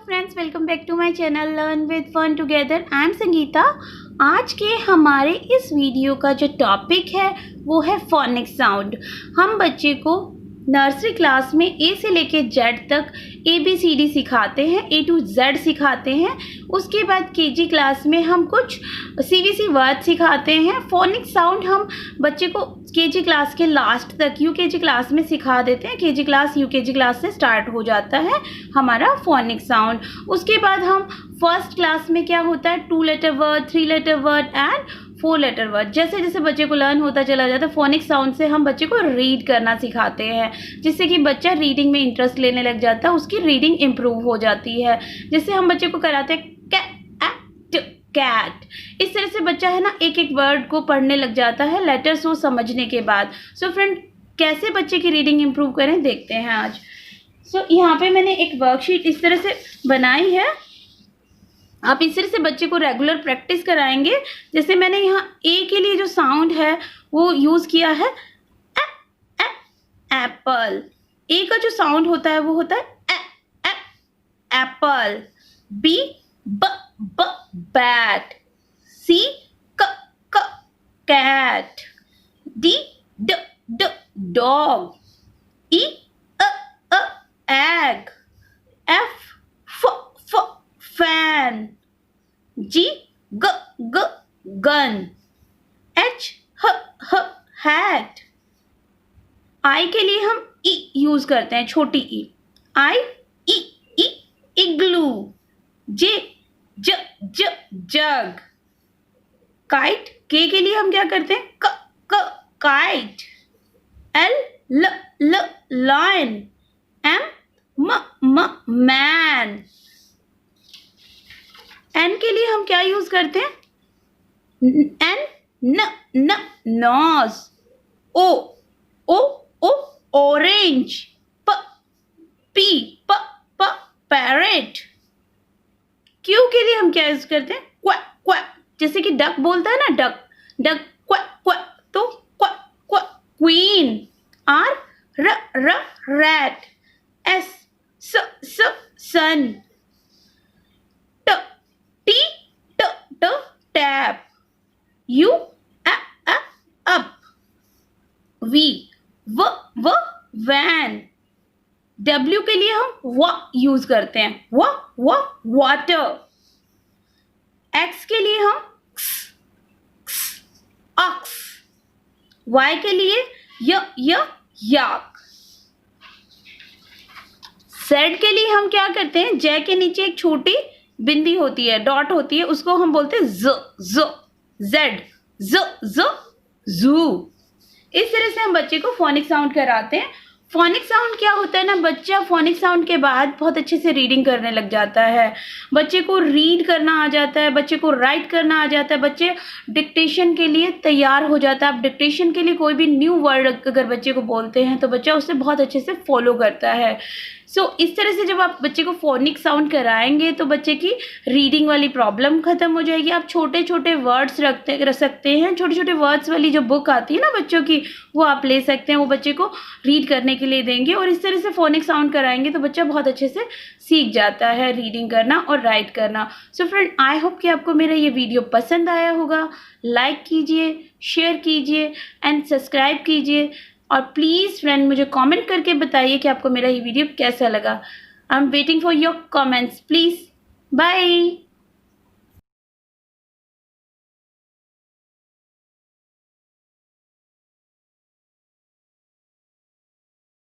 Friends, welcome back to my channel learn with fun together. I am Sangeeta. आज के हमारे इस वीडियो का जो टॉपिक है वो है फोनिक साउंड। हम बच्चे को नर्सरी क्लास में ए से लेके जेड तक ABCD सिखाते हैं, A to Z सिखाते हैं। उसके बाद KG क्लास में हम कुछ CVC वर्ड सिखाते हैं। फोनिक साउंड हम बच्चे को KG क्लास के लास्ट तक UKG क्लास में सिखा देते हैं। KG क्लास UKG क्लास से स्टार्ट हो जाता है हमारा फोनिक साउंड। उसके बाद हम फर्स्ट क्लास में क्या होता है 2 letter word, 3 letter word and 4 letter word. जैसे जैसे बच्चे को लर्न होता चला जाता है फोनिक साउंड से हम बच्चे को रीड करना सिखाते हैं, जिससे कि बच्चा रीडिंग में इंटरेस्ट लेने लग जाता है, उसकी रीडिंग इम्प्रूव हो जाती है। जिससे हम बच्चे को कराते हैं कैट। इस तरह से बच्चा है ना एक एक वर्ड को पढ़ने लग जाता है लेटर्स को समझने के बाद। सो फ्रेंड, कैसे बच्चे की रीडिंग इम्प्रूव करें देखते हैं आज। यहाँ पे मैंने एक वर्कशीट इस तरह से बनाई है। आप इस तरह से बच्चे को रेगुलर प्रैक्टिस कराएंगे। जैसे मैंने यहाँ ए के लिए जो साउंड है वो यूज़ किया है एप्पल। ए का जो साउंड होता है वो होता है एप्पल। बी ब बैट। सी क कैट। डी ड dog. E egg. F fan. G gun. H hat. I के लिए हम E यूज करते हैं, छोटी ई। Igloo. J jug. Kite. K के लिए हम क्या करते हैं kite. L lion. M man. N के लिए हम क्या यूज करते हैं न nose. O orange. P parrot. Q के लिए हम क्या यूज करते हैं क्वैक। जैसे कि डक बोलता है ना, डक क्वैक तो queen. R rat. S sun. Tap. U up. V van. W के लिए हम यूज करते हैं वाटर। एक्स के लिए हम ऑक्स। वाई के लिए याक। जेड के लिए हम क्या करते हैं, जे के नीचे एक छोटी बिंदी होती है, डॉट होती है, उसको हम बोलते हैं जेड जू। इस तरह से हम बच्चे को फोनिक साउंड कराते हैं। फोनिक साउंड क्या होता है ना, बच्चा फोनिक साउंड के बाद बहुत अच्छे से रीडिंग करने लग जाता है। बच्चे को रीड करना आ जाता है, बच्चे को राइट करना आ जाता है, बच्चे डिक्टेशन के लिए तैयार हो जाता है। आप डिक्टेशन के लिए कोई भी न्यू वर्ड अगर बच्चे को बोलते हैं तो बच्चा उससे बहुत अच्छे से फॉलो करता है। इस तरह से जब आप बच्चे को फोनिक साउंड कराएंगे तो बच्चे की रीडिंग वाली प्रॉब्लम खत्म हो जाएगी। आप छोटे छोटे वर्ड्स रख सकते हैं। छोटे छोटे वर्ड्स वाली जो बुक आती है ना बच्चों की, वो आप ले सकते हैं, वो बच्चे को रीड करने के लिए देंगे। और इस तरह से फोनिक साउंड कराएंगे तो बच्चा बहुत अच्छे से सीख जाता है रीडिंग करना और राइट करना। सो फ्रेंड, आई होप कि आपको मेरा ये वीडियो पसंद आया होगा। लाइक कीजिए, शेयर कीजिए एंड सब्सक्राइब कीजिए। और प्लीज़ फ्रेंड मुझे कमेंट करके बताइए कि आपको मेरा ये वीडियो कैसा लगा। I am waiting for your comments please. Bye.